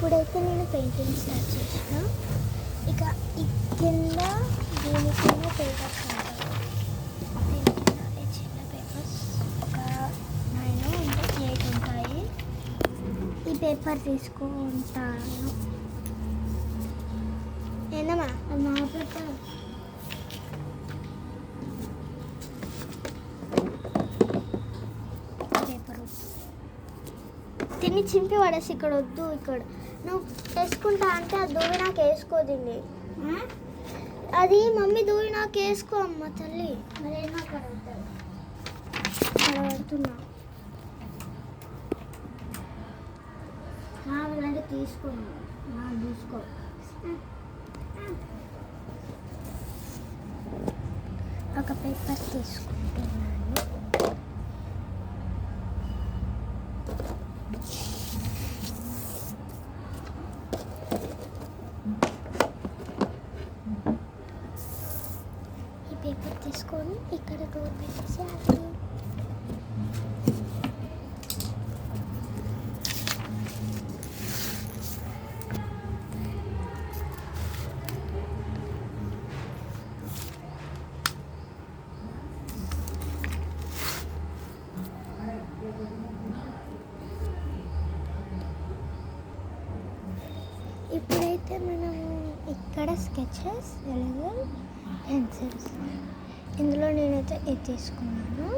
ఇప్పుడైతే నేను painting start చేసిన. ఇక ఈ కింద దీని కింద పేపర్స్ ఉంటాయి. దీని కింద ఈ చిన్న పేపర్స్ ఒక 9 అంటే 8 ఉంటాయి. ఈ పేపర్ తీసుకుంటాను. ఏందమ్మా అది మా పేపర్. పేపరు తిని చింపి పడేసి ఇక్కడ వద్దు. ఇక్కడ నువ్వు వేసుకుంటా అంటే అది దూరి నాకు వేసుకోదండి. అది మమ్మీ దూరి నాకు వేసుకో అమ్మ తల్లి. మరి అక్కడ పడుతున్నా ఇలాంటి తీసుకోండి చూసుకో. ఒక పేపర్ తీసుకుంటున్నాను. ఈ పేపర్ తీసుకొని ఇక్కడ డోర్ పెట్టేసేయాలి. ఇప్పుడైతే మనము ఇక్కడ స్కెచెస్, ఎలివల్, పెన్సిల్స్, ఇందులో నేనైతే ఇది తీసుకున్నాను.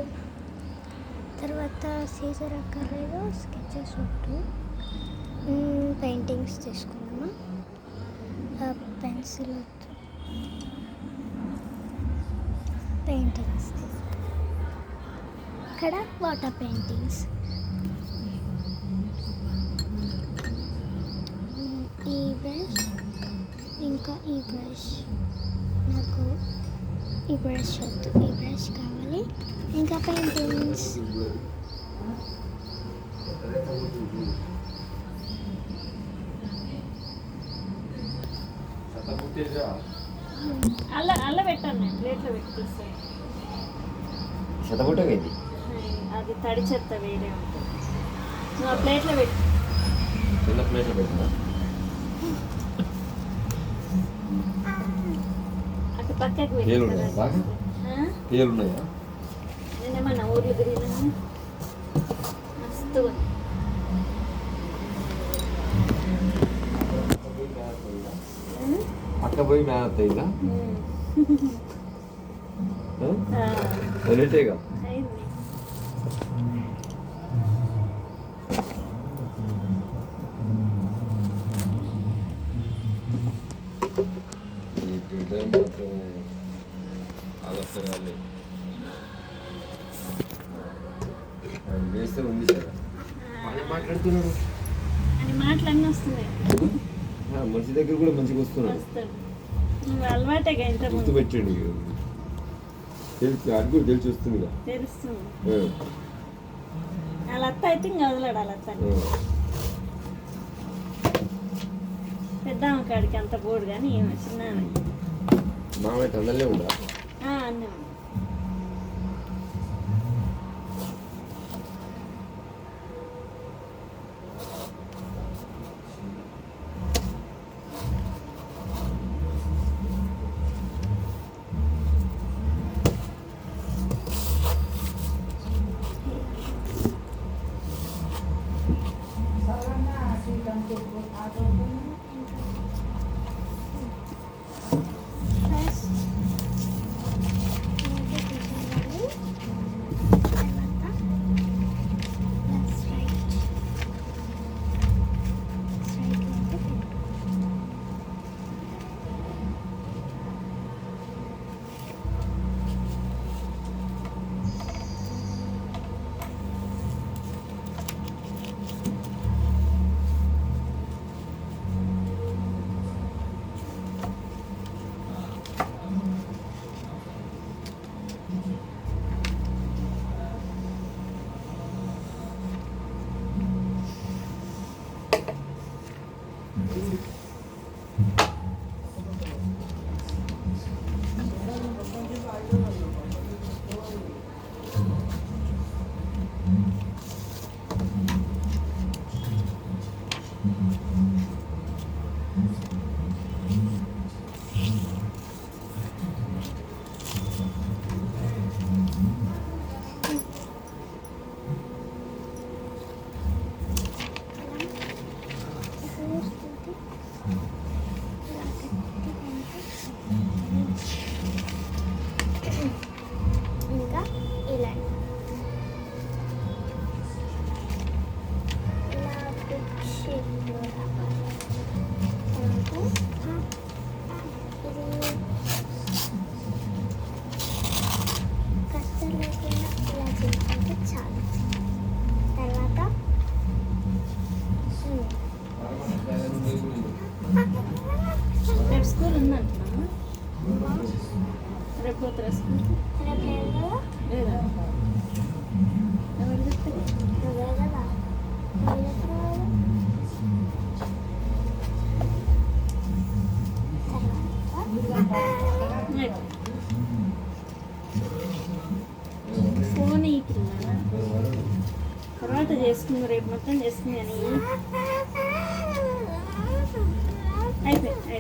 తర్వాత సీజర్ అక్కర్లేదు, స్కెచెస్ వద్దు. పెయింటింగ్స్ తీసుకున్నాను. పెన్సిల్ వద్దు, పెయింటింగ్స్ ఇక్కడ వాటర్ పెయింటింగ్స్. ఈ బ్రష్ ఇంకా ఈ బ్రష్ నాకు ఈ బ్రష్ వద్దు, ఈ బ్రష్ కావాలి. ఇంకా పెయింటింగ్స్. అల్ల పెట్టాను నేను ప్లేట్లో పెట్టిస్తాను. శతబుట్టగైంది అది తడి చెత్త వేరే ఉంటుంది. నువ్వు ఆ ప్లేట్లో పెట్టి చిన్న ప్లేట్లో పెట్టినా అటు పక్కకి ఏలున్నాయా బాగా? ఏలున్నాయా? నేనేమన్నా ఊర్లు తిరిగినా మస్తు అక్క పోయి మేనత్త అయిందా? అనేటేగా వేస్తే ఉంది సార్ మాట్లాడుతున్నాడు అని మాటలన్నీ వస్తున్నాయి. మనిషి దగ్గర కూడా మంచిగా వస్తున్నాడు. నువ్వు అలవాటేగా ఇంత గుర్తుపెట్టండి. తెలుసు అది కూడా తెలిసి వస్తుంది తెలుస్తుంది. వాళ్ళ అత్త అయితే ఇంకా వదలాడు. వాళ్ళ అత్త పెద్ద కాడికి అంత పోడు కానీ చిన్న మామయ్య తొందరలే ఉందా? అన్నీ ఇంకా ఇలా ఇలా బిగ్ షేప్లో రావాలి. ఇది కష్టం లేకుండా ఇలా చేసుకుంటే చాలు. తర్వాత రేపు స్కూల్ ఉందంటున్నా, రేపు పోతారా స్కూల్? రేపు లేదు కదా, లేదా? ఎవరు చెప్తారు? నువ్వే కదా, నువ్వు చెప్పినావు కదా. ఫోన్ ఈ పిల్ల తర్వాత చేసుకుంది, రేపు మొత్తం చేసుకుంది అని అయిపోయింది.